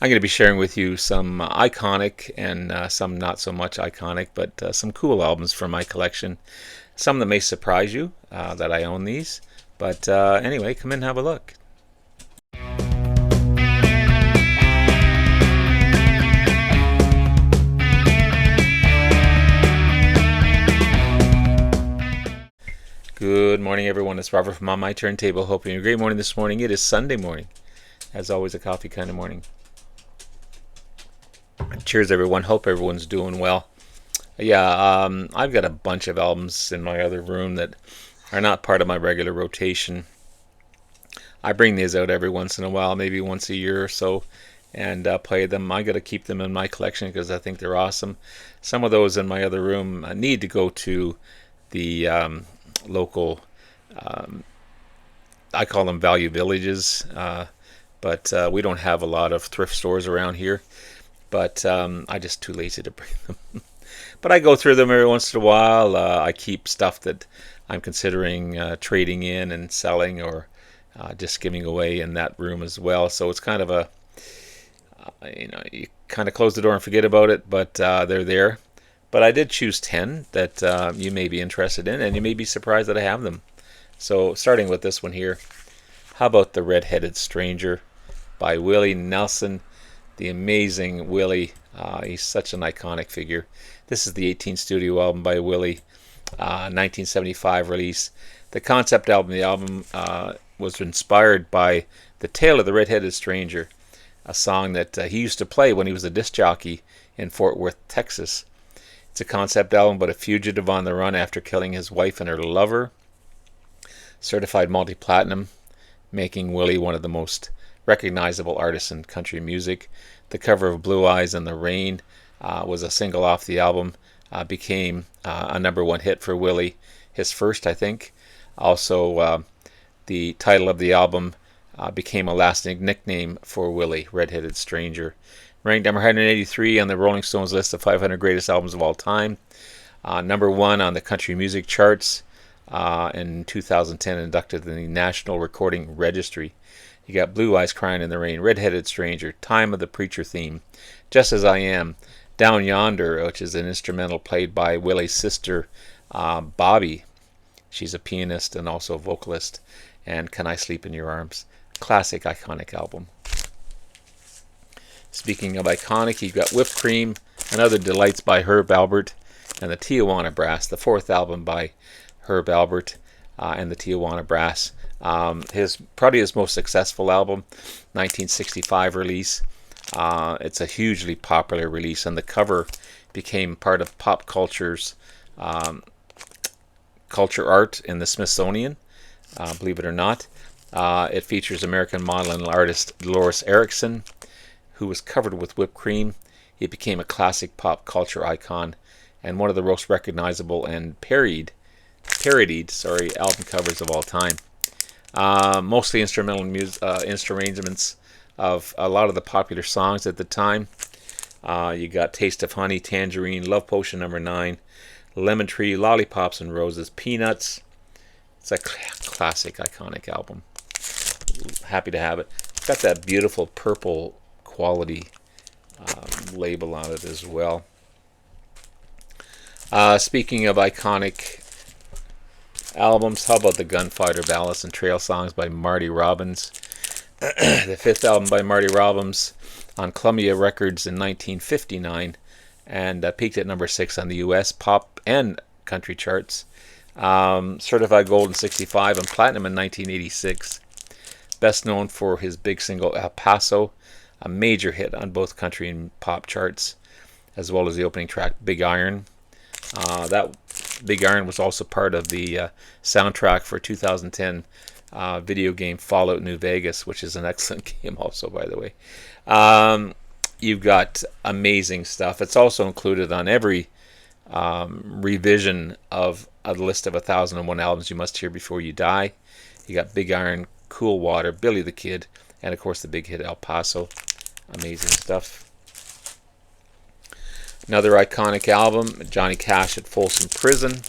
I'm going to be sharing with you some iconic and some not so much iconic, but some cool albums from my collection. Some that may surprise you that I own these. But anyway, come in and have a look. Good morning, everyone. It's Robert from On My Turntable. Hoping you a great morning this morning. It is Sunday morning. As always, a coffee kind of morning. Cheers, everyone. Hope everyone's doing well. I've got a bunch of albums in my other room that are not part of my regular rotation. I bring these out every once in a while, maybe once a year or so, and play them. I got to keep them in my collection because I think they're awesome. Some of those in my other room need to go to the local, I call them value villages, but we don't have a lot of thrift stores around here. But I'm just too lazy to bring them. But I go through them every once in a while. I keep stuff that I'm considering trading in and selling, or just giving away in that room as well. So it's kind of you kind of close the door and forget about it, but they're there. But I did choose 10 that you may be interested in, and you may be surprised that I have them. So starting with this one here, how about The Red-Headed Stranger by Willie Nelson, the amazing Willie. He's such an iconic figure. This is the 18 studio album by Willie, 1975 release. The concept album, the album was inspired by The Tale of the Red-Headed Stranger, a song that he used to play when he was a disc jockey in Fort Worth, Texas. It's a concept album about a fugitive on the run after killing his wife and her lover. Certified multi-platinum, making Willie one of the most recognizable artists in country music. The cover of Blue Eyes in the Rain was a single off the album, became a #1 hit for Willie, his first, I think. Also, the title of the album became a lasting nickname for Willie, Red-Headed Stranger. Ranked number 183 on the Rolling Stones list of 500 greatest albums of all time. #1 on the country music charts. In 2010, inducted in the National Recording Registry. You got Blue Eyes Crying in the Rain, Red-Headed Stranger, Time of the Preacher Theme, Just As I Am, Down Yonder, which is an instrumental played by Willie's sister, Bobby. She's a pianist and also a vocalist. And Can I Sleep in Your Arms? Classic, iconic album. Speaking of iconic, you've got Whipped Cream and Other Delights by Herb Alpert, and the Tijuana Brass, the fourth album by Herb Alpert and the Tijuana Brass. Probably his most successful album, 1965 release. It's a hugely popular release, and the cover became part of pop culture's culture art in the Smithsonian, believe it or not. It features American model and artist Dolores Erickson, who was covered with whipped cream. It became a classic pop culture icon and one of the most recognizable and parodied album covers of all time. Mostly instrumental arrangements of a lot of the popular songs at the time. You got Taste of Honey, Tangerine, Love Potion #9, Lemon Tree, Lollipops and Roses, Peanuts. It's a classic, iconic album. Happy to have it. It's got that beautiful purple quality label on it as well. Speaking of iconic albums, how about the Gunfighter Ballads and Trail Songs by Marty Robbins? The fifth album by Marty Robbins on Columbia Records in 1959, and peaked at #6 on the U.S. pop and country charts. Certified gold in 65 and platinum in 1986. Best known for his big single El Paso, a major hit on both country and pop charts, as well as the opening track Big Iron. That Big Iron was also part of the soundtrack for 2010 video game Fallout New Vegas, which is an excellent game also, by the way. You've got amazing stuff. It's also included on every revision of a list of 1001 albums you must hear before you die. You got Big Iron, Cool Water, Billy the Kid, and of course the big hit El Paso. Amazing stuff. Another iconic album, Johnny Cash at Folsom Prison.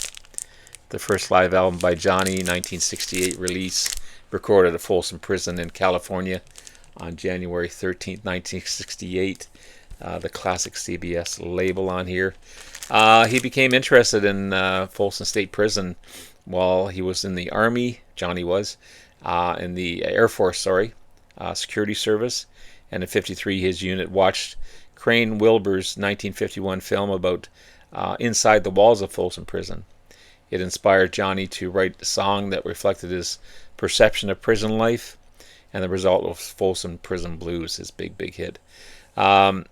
The first live album by Johnny, 1968 release, recorded at Folsom Prison in California on January 13th, 1968. The classic CBS label on here. He became interested in Folsom State Prison while he was in the Army. Johnny was in the Air Force, security service. And in '53, his unit watched Crane Wilbur's 1951 film about inside the walls of Folsom Prison. It inspired Johnny to write a song that reflected his perception of prison life, and the result was Folsom Prison Blues, his big hit. The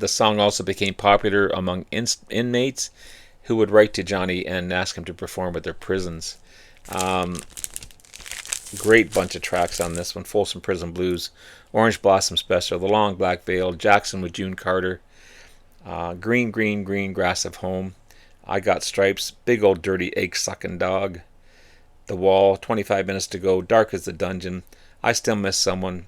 song also became popular among inmates who would write to Johnny and ask him to perform at their prisons. Great bunch of tracks on this one. Folsom Prison Blues, Orange Blossom Special, The Long Black Veil, Jackson with June Carter, Green, Green, Green Grass of Home, I Got Stripes, Big Old Dirty Egg Sucking Dog, The Wall, 25 Minutes to Go, Dark as the Dungeon, I Still Miss Someone,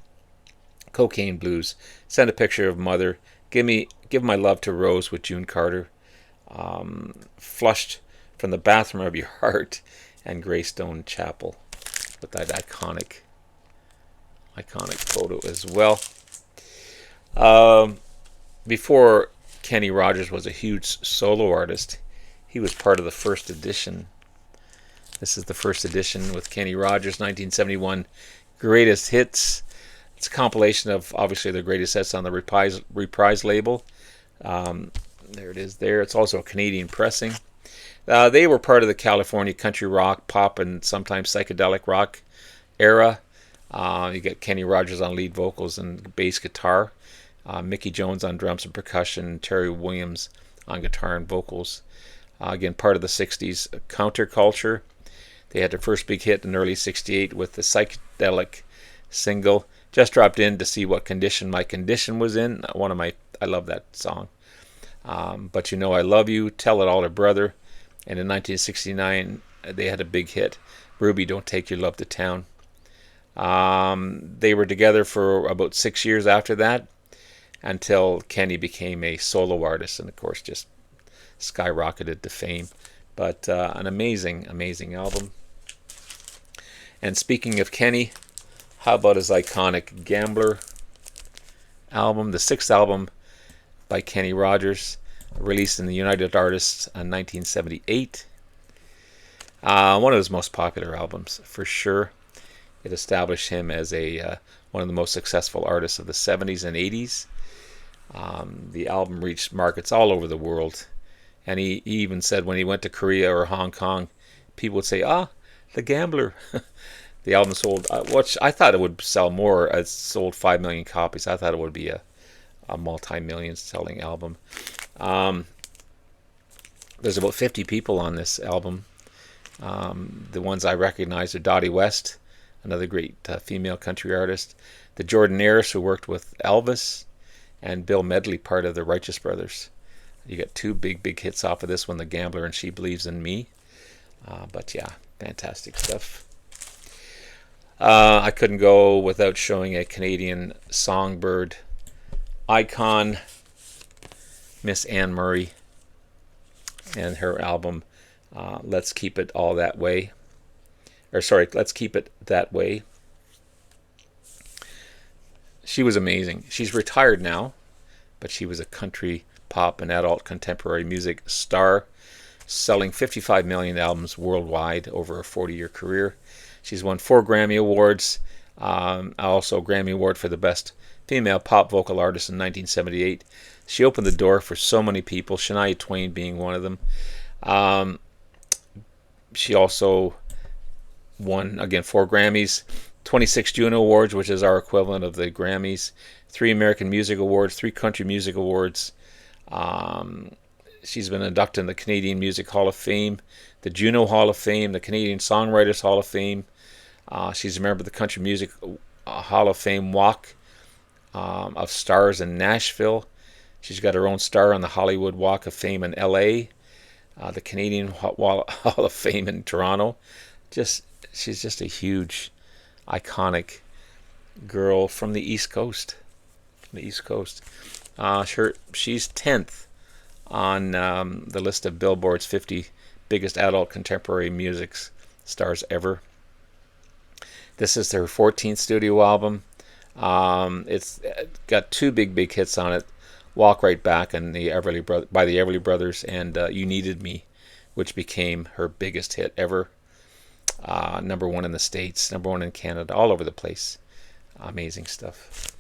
Cocaine Blues, Send a Picture of Mother, Give My Love to Rose with June Carter, Flushed from the Bathroom of Your Heart, and Greystone Chapel with that iconic photo as well. Before Kenny Rogers was a huge solo artist, he was part of the first edition. This is the first edition with Kenny Rogers, 1971 Greatest Hits. It's a compilation of obviously the greatest hits on the Reprise label. There it is there. It's also a Canadian pressing. They were part of the California country rock, pop, and sometimes psychedelic rock era. You get Kenny Rogers on lead vocals and bass guitar, Mickey Jones on drums and percussion, Terry Williams on guitar and vocals. Again, part of the 60s counterculture. They had their first big hit in early 68 with the psychedelic single, Just Dropped In to See What Condition My Condition Was In. I love that song. But You Know I Love You, Tell It All to Brother. And in 1969, they had a big hit, Ruby, Don't Take Your Love to Town. They were together for about 6 years after that, until Kenny became a solo artist, and of course just skyrocketed to fame. But an amazing album. And speaking of Kenny, how about his iconic Gambler album, the sixth album by Kenny Rogers, released in the United Artists in 1978. One of his most popular albums, for sure. It established him as one of the most successful artists of the 70s and 80s. The album reached markets all over the world. And he even said when he went to Korea or Hong Kong, people would say, The Gambler. The album sold, which I thought it would sell more. It sold 5 million copies. I thought it would be a multi-million selling album. There's about 50 people on this album. The ones I recognize are Dottie West, another great female country artist, the Jordanaires, who worked with Elvis, and Bill Medley, part of the Righteous Brothers. You got two big hits off of this one, The Gambler and She Believes in Me. But yeah, fantastic stuff. I couldn't go without showing a Canadian songbird icon, Miss Anne Murray, and her album Let's Keep It All That Way. Let's Keep It That Way. She was amazing. She's retired now, but she was a country, pop, and adult contemporary music star, selling 55 million albums worldwide over a 40-year career. She's won 4 Grammy Awards, also a Grammy Award for the Best Female Pop Vocal Artist in 1978. She opened the door for so many people, Shania Twain being one of them. She also won, again, 4 Grammys, 26 Juno Awards, which is our equivalent of the Grammys, 3 American Music Awards, 3 Country Music Awards. She's been inducted in the Canadian Music Hall of Fame, the Juno Hall of Fame, the Canadian Songwriters Hall of Fame. She's a member of the Country Music Hall of Fame Walk of Stars in Nashville. She's got her own star on the Hollywood Walk of Fame in L.A., the Canadian Hall of Fame in Toronto. She's just a huge, iconic girl from the East Coast. She's 10th on the list of Billboard's 50 biggest adult contemporary music stars ever. This is their 14th studio album. It's got two big hits on it: "Walk Right Back" and by the Everly Brothers, and "You Needed Me," which became her biggest hit ever. Number one in the States, number one in Canada, all over the place. Amazing stuff.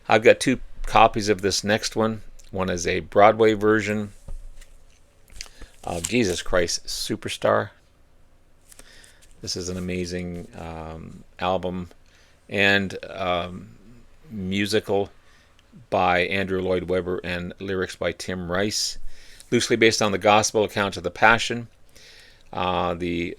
I've got two copies of this next one. One is a Broadway version of Jesus Christ Superstar. This is an amazing album and musical by Andrew Lloyd Webber and lyrics by Tim Rice. Loosely based on the gospel account of the Passion, the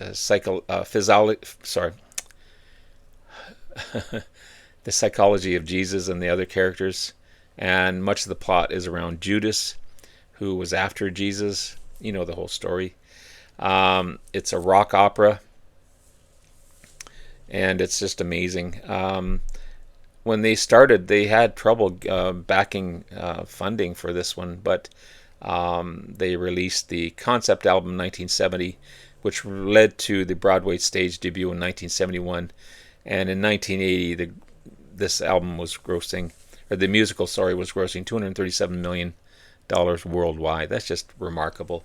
the psychology of Jesus and the other characters, and much of the plot is around Judas, who was after Jesus. You know the whole story. It's a rock opera, and it's just amazing. When they started, they had trouble backing funding for this one, but they released the concept album in 1970, which led to the Broadway stage debut in 1971. And in 1980, this album was grossing, or the musical, was grossing $237 million worldwide. That's just remarkable.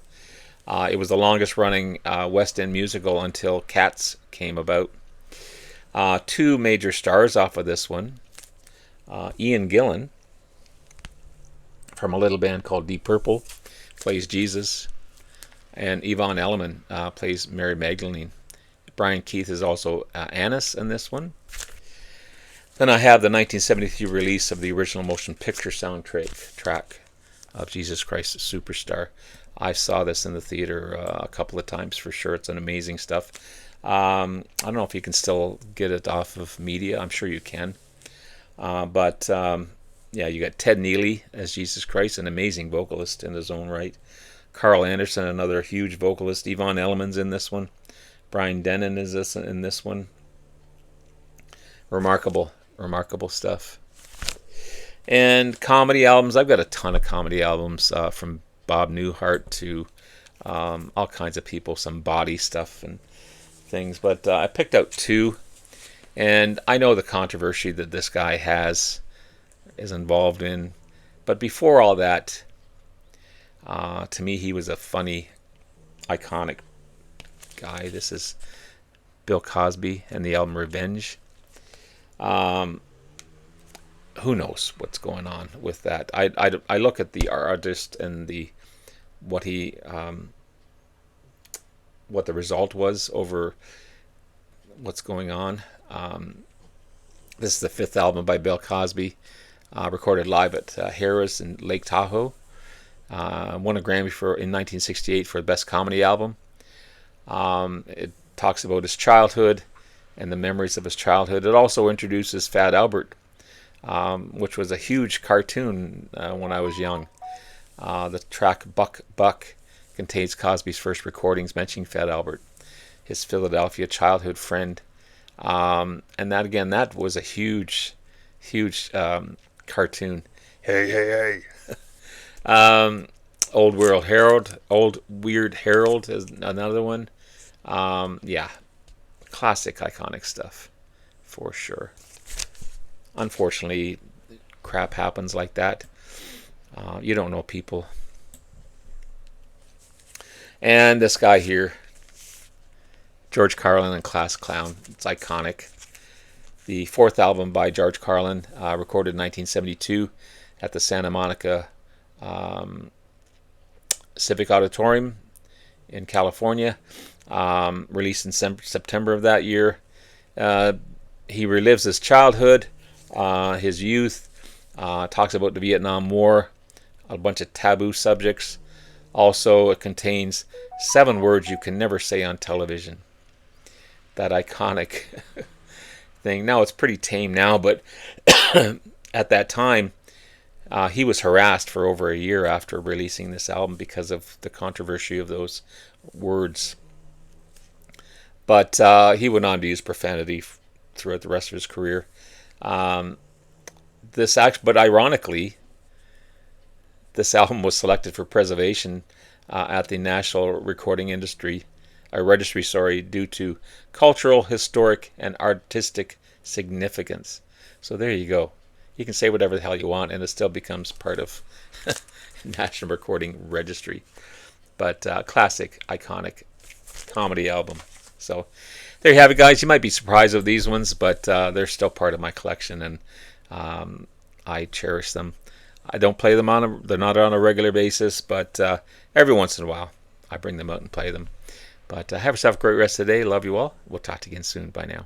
It was the longest running West End musical until Cats came about. Two major stars off of this one. Ian Gillan, from a little band called Deep Purple, plays Jesus, and Yvonne Elliman plays Mary Magdalene. Brian Keith is also Annis in this one. Then I have the 1973 release of the original motion picture soundtrack of Jesus Christ Superstar. I saw this in the theater a couple of times for sure. It's an amazing stuff. I don't know if you can still get it off of media. I'm sure you can. But you got Ted Neely as Jesus Christ, an amazing vocalist in his own right. Carl Anderson, another huge vocalist. Yvonne Elliman's in this one. Brian Denon is in this one. Remarkable stuff. And comedy albums. I've got a ton of comedy albums from Bob Newhart to all kinds of people, some body stuff and things. But I picked out two. And I know the controversy that this guy is involved in. But before all that, to me, he was a funny, iconic guy. This is Bill Cosby and the album Revenge. Who knows what's going on with that? I look at the artist and what the result was over what's going on. This is the fifth album by Bill Cosby, recorded live at Harrah's in Lake Tahoe. Won a Grammy in 1968 for the Best Comedy Album. It talks about his childhood and the memories of his childhood. It also introduces Fat Albert, which was a huge cartoon when I was young. The track Buck Buck contains Cosby's first recordings mentioning Fat Albert, his Philadelphia childhood friend. And that was a huge cartoon. Hey. Old Weird Harold is another one. Classic, iconic stuff for sure. Unfortunately, crap happens like that. You don't know people. And this guy here, George Carlin and Class Clown. It's iconic. The fourth album by George Carlin, recorded in 1972 at the Santa Monica Civic Auditorium in California. Released in September of that year. He relives his childhood, his youth, talks about the Vietnam War, a bunch of taboo subjects. Also, it contains 7 words you can never say on television. That iconic thing. Now it's pretty tame now, but at that time, he was harassed for over a year after releasing this album because of the controversy of those words. But he went on to use profanity throughout the rest of his career. But ironically, this album was selected for preservation at the National Recording a registry, sorry, due to cultural, historic, and artistic significance. So there you go. You can say whatever the hell you want, and it still becomes part of National Recording Registry. But classic, iconic comedy album. So there you have it, guys. You might be surprised of these ones, but they're still part of my collection, and I cherish them. I don't play them they're not on a regular basis, but every once in a while I bring them out and play them. But have yourself a great rest of the day. Love you all. We'll talk to you again soon. Bye now.